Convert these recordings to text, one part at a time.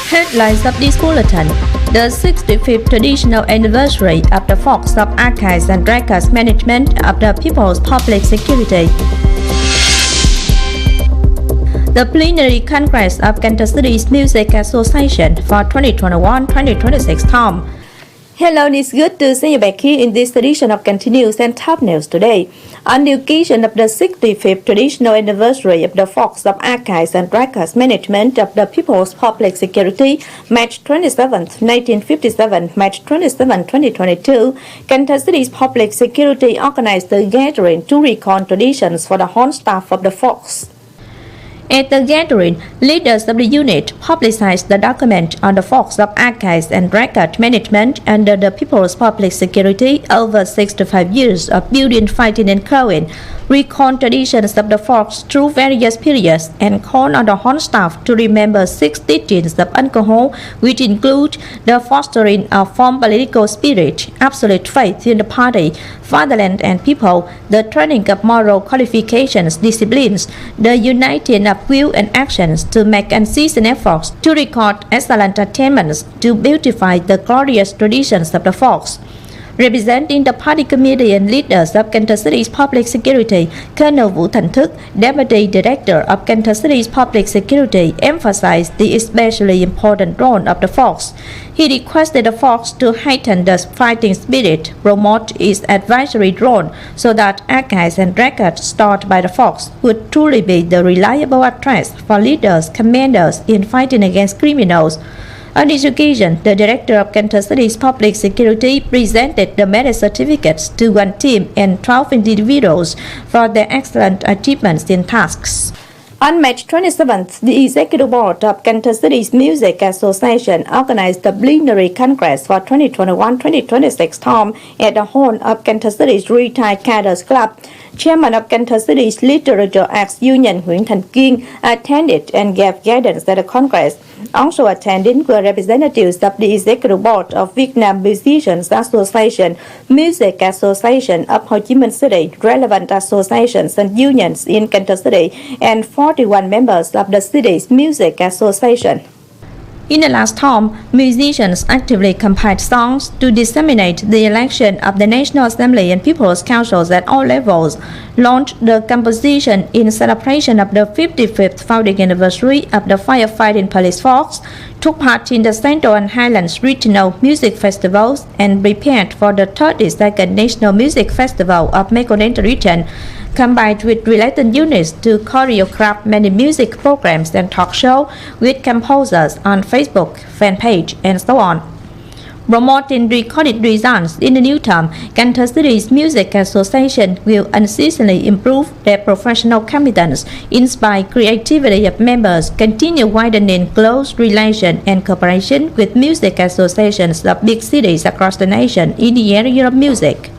Headlines of this bulletin: the 65th traditional anniversary of the Force of Archives and Records Management of the People's Public Security. The Plenary Congress of Cần Thơ City's Music Association for 2021-2026 term. Hello, it's good to see you back here in this edition of Continuous and Top News today. On the occasion of the 65th traditional anniversary of the Force of Archives and Records Management of the People's Public Security, March 27, 1957, March 27, 2022, Cần Thơ City's Public Security organized the gathering to recall traditions for the whole staff of the force. At the gathering, leaders of the unit publicized the document on the Force of Archives and Record Management under the People's Public Security over 65 years of building, fighting, and growing, recall traditions of the force through various periods, and call on the whole staff to remember 6 teachings of alcohol, which include the fostering of firm political spirit, absolute faith in the party, fatherland and people, the training of moral qualifications, disciplines, the uniting of will and actions to make unceasing efforts to record excellent attainments to beautify the glorious traditions of the force. Representing the party committee and leaders of Cần Thơ City's Public Security, Colonel Vũ Thành Thức, Deputy Director of Cần Thơ City's Public Security, emphasized the especially important role of the force. He requested the force to heighten the fighting spirit, promote its advisory role, so that archives and records stored by the force would truly be the reliable address for leaders, commanders in fighting against criminals. On this occasion, the Director of Cần Thơ City's Public Security presented the merit certificates to one team and 12 individuals for their excellent achievements in tasks. On March 27th, the Executive Board of Cần Thơ City's Music Association organized the Plenary Congress for 2021-2026 term at the hall of Cần Thơ City's Retired Cadres Club. Chairman of Cần Thơ City's Literature Arts Union Nguyễn Thành Kiên attended and gave guidance at the Congress. Also attending were representatives of the Executive Board of Vietnam Musicians Association, Music Association of Ho Chi Minh City, relevant associations and unions in Cần Thơ City, and 41 members of the city's Music Association. In the last term, musicians actively compiled songs to disseminate the election of the National Assembly and People's Councils at all levels, launched the composition in celebration of the 55th founding anniversary of the Firefighting Police Force, took part in the Central and Highlands Regional Music Festivals, and prepared for the 32nd National Music Festival of Mekong region, combined with related units to choreograph many music programs and talk shows with composers on Facebook, fan page, and so on. Promoting recorded results in the new term, Cần Thơ City's Music Association will unceasingly improve their professional competence, inspire creativity of members, continue widening close relation and cooperation with music associations of big cities across the nation in the area of music.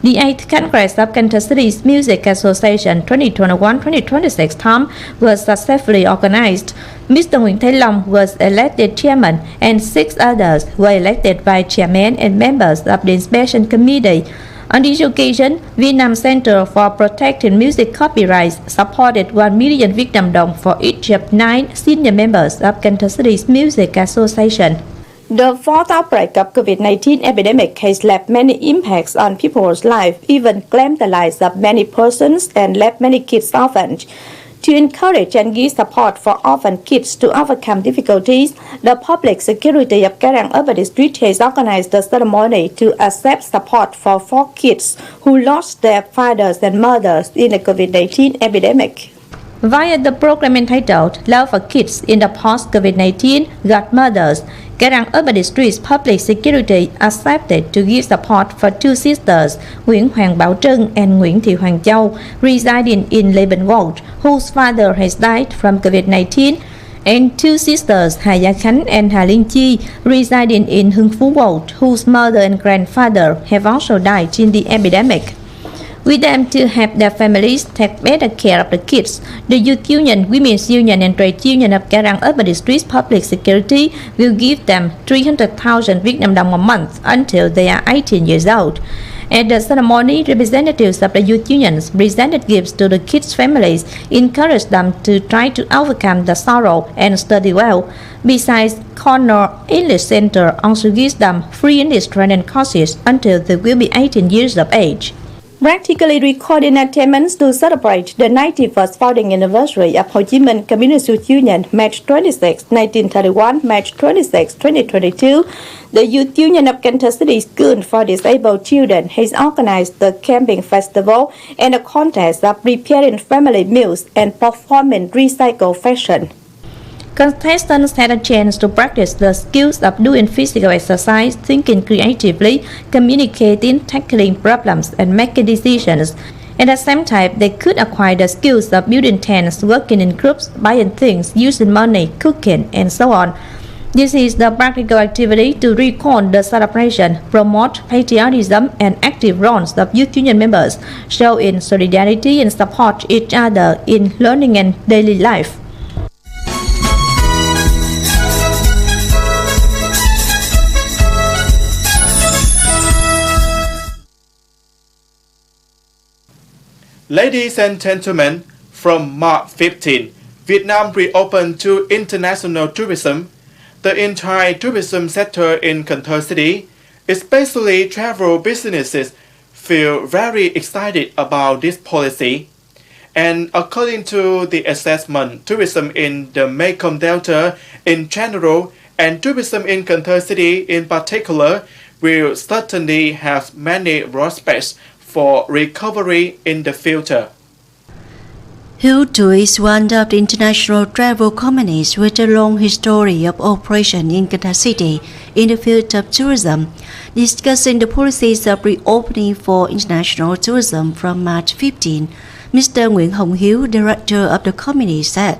The 8th Congress of Cần Thơ City's Music Association 2021-2026 term was successfully organized. Mr. Nguyễn Thế Long was elected chairman, and 6 others were elected vice chairman and members of the inspection committee. On this occasion, Vietnam Center for Protecting Music Copyrights supported 1 million Việt Nam đồng for each of 9 senior members of Cần Thơ City's Music Association. The fourth outbreak of COVID-19 epidemic has left many impacts on people's lives, even claimed the lives of many persons and left many kids orphaned. To encourage and give support for orphan kids to overcome difficulties, the Public Security of Cái Răng Urban District has organized a ceremony to accept support for 4 kids who lost their fathers and mothers in the COVID-19 epidemic. Via the program entitled Love for Kids in the Post-COVID-19 Godmothers, Cái Răng Urban District's Public Security accepted to give support for 2 sisters, Nguyễn Hoàng Bảo Trân and Nguyễn Thị Hoàng Châu, residing in Lê Bình Ward, whose father has died from COVID-19, and 2 sisters, Hà Gia Khánh and Hà Liên Chi, residing in Hưng Phú Ward, whose mother and grandfather have also died in the epidemic. With them to help their families take better care of the kids, the Youth Union, Women's Union and Trade Union of Cái Răng Urban District's Public Security will give them 300,000 Việt Nam đồng a month until they are 18 years old. At the ceremony, representatives of the youth unions presented gifts to the kids' families, encouraged them to try to overcome the sorrow and study well. Besides, Cornell English Center also gives them free English training courses until they will be 18 years of age. Practically recorded attendance to celebrate the 91st founding anniversary of Ho Chi Minh Communist Youth Union, March 26, 1931, March 26, 2022. The Youth Union of Cần Thơ City School for Disabled Children has organized the camping festival and a contest of preparing family meals and performing recycled fashion. Contestants had a chance to practice the skills of doing physical exercise, thinking creatively, communicating, tackling problems, and making decisions. At the same time, they could acquire the skills of building tents, working in groups, buying things, using money, cooking, and so on. This is the practical activity to recall the celebration, promote patriotism and active roles of youth union members, show in solidarity and support each other in learning and daily life. Ladies and gentlemen, from March 15, Vietnam reopened to international tourism. The entire tourism sector in Cần Thơ City, especially travel businesses, feel very excited about this policy. And according to the assessment, tourism in the Mekong Delta in general and tourism in Cần Thơ City in particular will certainly have many prospects for recovery in the future. Hutu is one of the international travel companies with a long history of operation in Cần Thơ City in the field of tourism. Discussing the policies of reopening for international tourism from March 15, Mr. Nguyễn Hồng Hiếu, director of the company, said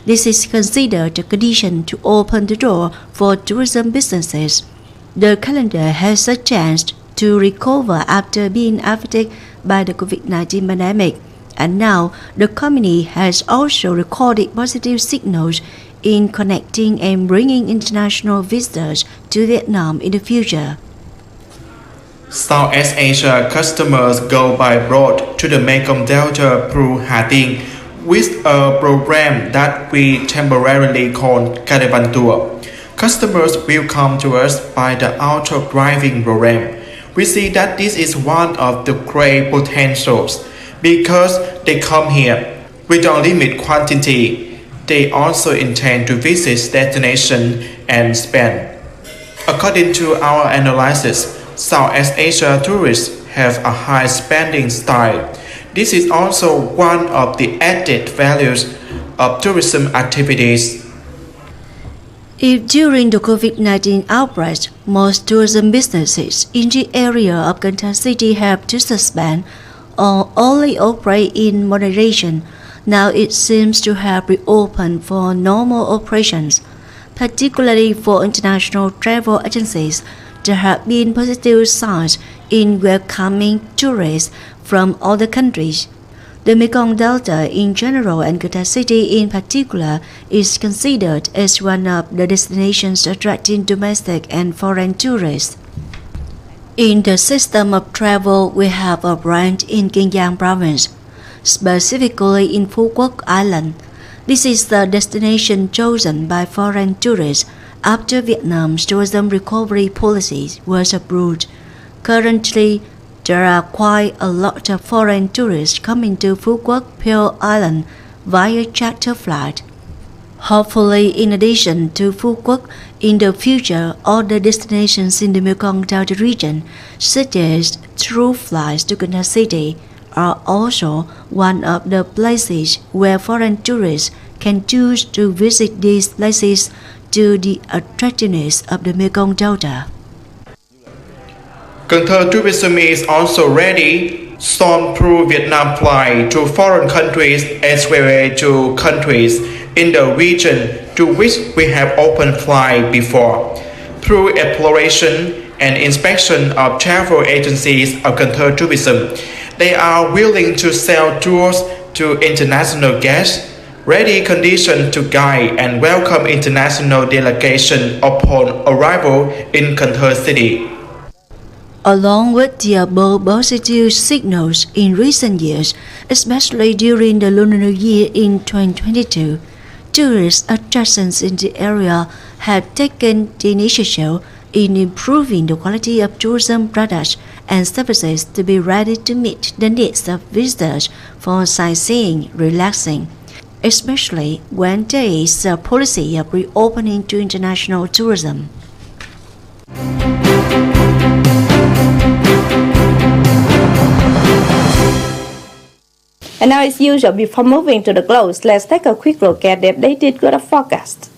this is considered a condition to open the door for tourism businesses. The calendar has a chance to recover after being affected by the COVID-19 pandemic, and now the company has also recorded positive signals in connecting and bringing international visitors to Vietnam in the future. Southeast Asia customers go by road to the Mekong Delta through Hà Tiên with a program that we temporarily call Caravan Tour. Customers will come to us by the auto driving program. We see that this is one of the great potentials because they come here. We don't limit quantity. They also intend to visit destination and spend. According to our analysis, Southeast Asia tourists have a high spending style. This is also one of the added values of tourism activities. If during the COVID-19 outbreak, most tourism businesses in the area of Cần Thơ City have to suspend or only operate in moderation, now it seems to have reopened for normal operations. Particularly for international travel agencies, there have been positive signs in welcoming tourists from other countries. The Mekong Delta in general and Cần Thơ City in particular is considered as one of the destinations attracting domestic and foreign tourists. In the system of travel, we have a branch in Kiên Giang province, specifically in Phu Quoc Island. This is the destination chosen by foreign tourists after Vietnam's tourism recovery policies was approved. Currently, there are quite a lot of foreign tourists coming to Phu Quoc Pearl Island via charter flight. Hopefully, in addition to Phu Quoc, in the future, other destinations in the Mekong Delta region, such as through flights to Cần Thơ City, are also one of the places where foreign tourists can choose to visit these places due to the attractiveness of the Mekong Delta. Cần Thơ tourism is also ready. Some through Vietnam fly to foreign countries as well as to countries in the region to which we have opened flight before. Through exploration and inspection of travel agencies of Cần Thơ tourism, they are willing to sell tours to international guests, ready condition to guide and welcome international delegation upon arrival in Cần Thơ City. Along with the above positive signals in recent years, especially during the Lunar New Year in 2022, tourist attractions in the area have taken the initiative in improving the quality of tourism products and services to be ready to meet the needs of visitors for sightseeing, relaxing, especially when there is a policy of reopening to international tourism. And now, as usual, before moving to the close, let's take a quick look at the updated weather forecast.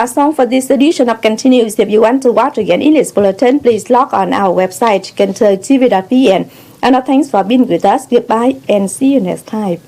That's all for this edition of Continuous. If you want to watch again in this bulletin, please log on our website, kenthtv.vn. And thanks for being with us. Goodbye and see you next time.